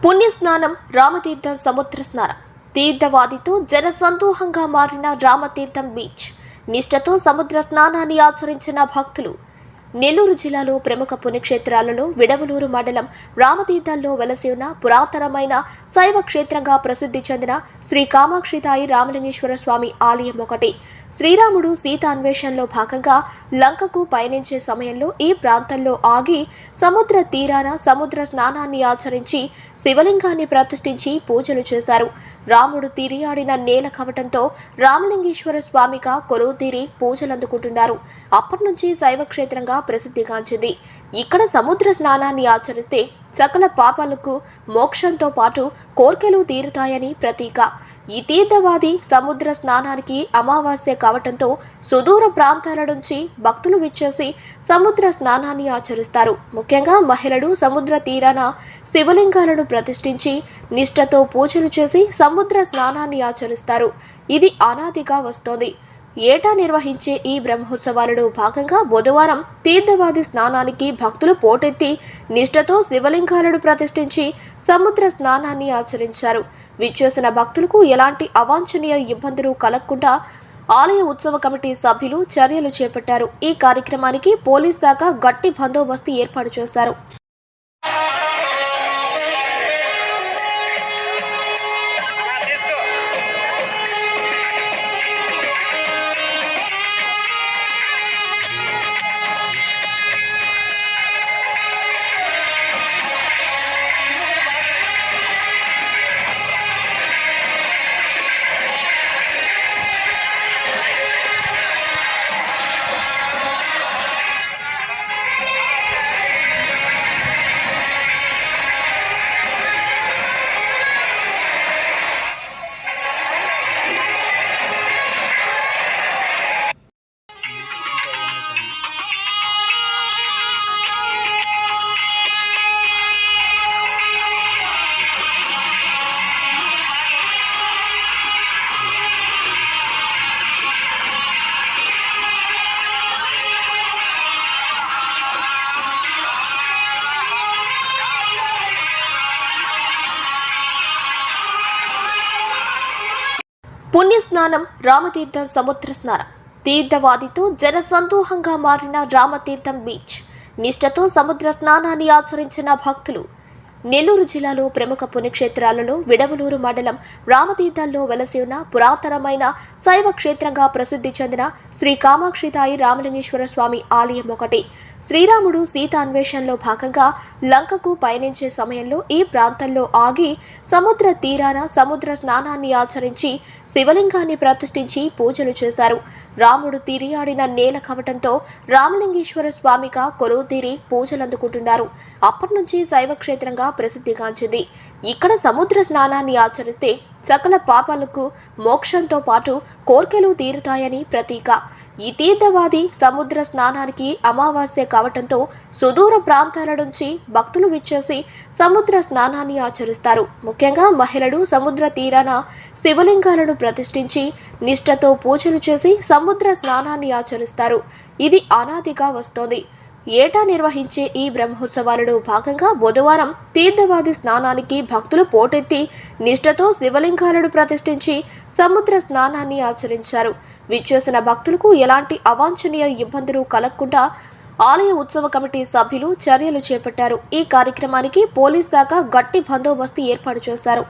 పుణ్యస్నానం రామతీర్థం సముద్ర స్నానం తీర్థవాదితో జనసందోహంగా మారిన రామతీర్థం బీచ్ నిష్ఠతో సముద్ర స్నానాన్ని ఆచరించిన భక్తులు. నెల్లూరు జిల్లాలో ప్రముఖ పుణ్యక్షేత్రాలలో విడవలూరు మండలం రామతీర్థంలో వెలసి ఉన్న పురాతనమైన శైవ క్షేత్రంగా ప్రసిద్ధి చెందిన శ్రీ కామాక్షితాయి రామలింగేశ్వర స్వామి ఆలయం ఒకటి. శ్రీరాముడు సీత అన్వేషణలో భాగంగా లంకకు పయనించే సమయంలో ఈ ప్రాంతంలో ఆగి సముద్ర తీరాన సముద్ర స్నానాన్ని ఆచరించి శివలింగాన్ని ప్రతిష్ఠించి పూజలు చేశారు. రాముడు తిరియాడిన నేల కవటంతో రామలింగేశ్వర స్వామిగా కొలువు తీరి పూజలందుకుంటున్నారు. అప్పటి నుంచి శైవ క్షేత్రంగా ప్రసిద్ధిగాంచింది. ఇక్కడ సముద్ర స్నానాన్ని ఆచరిస్తే సకల పాపాలకు మోక్షంతో పాటు కోర్కెలు తీరుతాయని ప్రతీక. ఈ తీర్థవాది సముద్ర స్నానానికి అమావాస్య కావటంతో సుదూర ప్రాంతాల నుంచి భక్తులు విచ్చేసి సముద్ర స్నానాన్ని ఆచరిస్తారు. ముఖ్యంగా మహిళలు సముద్ర తీరాన శివలింగాలను ప్రతిష్ఠించి నిష్ఠతో పూజలు చేసి సముద్ర స్నానాన్ని ఆచరిస్తారు. ఇది అనాదిగా వస్తోంది. ఏటా నిర్వహించే ఈ బ్రహ్మోత్సవాలలో భాగంగా బుధవారం తీర్థవాది స్నానానికి భక్తులు పోటెత్తి నిష్ఠతో శివలింగాలను ప్రతిష్ఠించి సముద్ర స్నానాన్ని ఆచరించారు. విచ్చేసిన భక్తులకు ఎలాంటి అవాంఛనీయ ఇబ్బందులు కలగకుండా ఆలయ ఉత్సవ కమిటీ సభ్యులు చర్యలు చేపట్టారు. ఈ కార్యక్రమానికి పోలీస్ శాఖ గట్టి బందోబస్తు ఏర్పాటు చేశారు. పుణ్యస్నానం రామతీర్థం సముద్ర స్నానం తీర్థవాదితో జనసందోహంగా మారిన రామతీర్థం బీచ్ నిష్ఠతో సముద్ర స్నానాన్ని ఆచరించిన భక్తులు. నెల్లూరు జిల్లాలో ప్రముఖ పుణ్యక్షేత్రాలలో విడవలూరు మండలం రామతీర్థంలో వెలసి ఉన్న పురాతనమైన శైవ క్షేత్రంగా ప్రసిద్ధి చెందిన శ్రీ కామాక్షితాయి రామలింగేశ్వర స్వామి ఆలయం ఒకటి. శ్రీరాముడు సీత అన్వేషణలో భాగంగా లంకకు పయనించే సమయంలో ఈ ప్రాంతంలో ఆగి సముద్ర తీరాన సముద్ర స్నానాన్ని ఆచరించి శివలింగాన్ని ప్రతిష్ఠించి పూజలు చేశారు. రాముడు తిరియాడిన నేల కవటంతో రామలింగేశ్వర స్వామిగా కొలువు తీరి పూజలందుకుంటున్నారు. అప్పటి నుంచి శైవ క్షేత్రంగా ప్రసిద్ధిగాంచింది. ఇక్కడ సముద్ర స్నానాన్ని ఆచరిస్తే సకల పాపాలకు మోక్షంతో పాటు కోర్కెలు తీరుతాయని ప్రతీక. ఈ తీర్థవాది సముద్ర స్నానానికి అమావాస్య కావటంతో సుదూర ప్రాంతాల నుంచి భక్తులు విచ్చేసి సముద్ర స్నానాన్ని ఆచరిస్తారు. ముఖ్యంగా మహిళలు సముద్ర తీరాన శివలింగాలను ప్రతిష్ఠించి నిష్ఠతో పూజలు చేసి సముద్ర స్నానాన్ని ఆచరిస్తారు. ఇది అనాదిగా వస్తోంది. ఏటా నిర్వహించే ఈ బ్రహ్మోత్సవాలలో భాగంగా బుధవారం తీర్థవాది స్నానానికి భక్తులు పోటెత్తి నిష్ఠతో శివలింగాలను ప్రతిష్ఠించి సముద్ర స్నానాన్ని ఆచరించారు. విచ్చేసిన భక్తులకు ఎలాంటి అవాంఛనీయ ఇబ్బందులు కలగకుండా ఆలయ ఉత్సవ కమిటీ సభ్యులు చర్యలు చేపట్టారు. ఈ కార్యక్రమానికి పోలీస్ శాఖ గట్టి బందోబస్తు ఏర్పాటు చేశారు.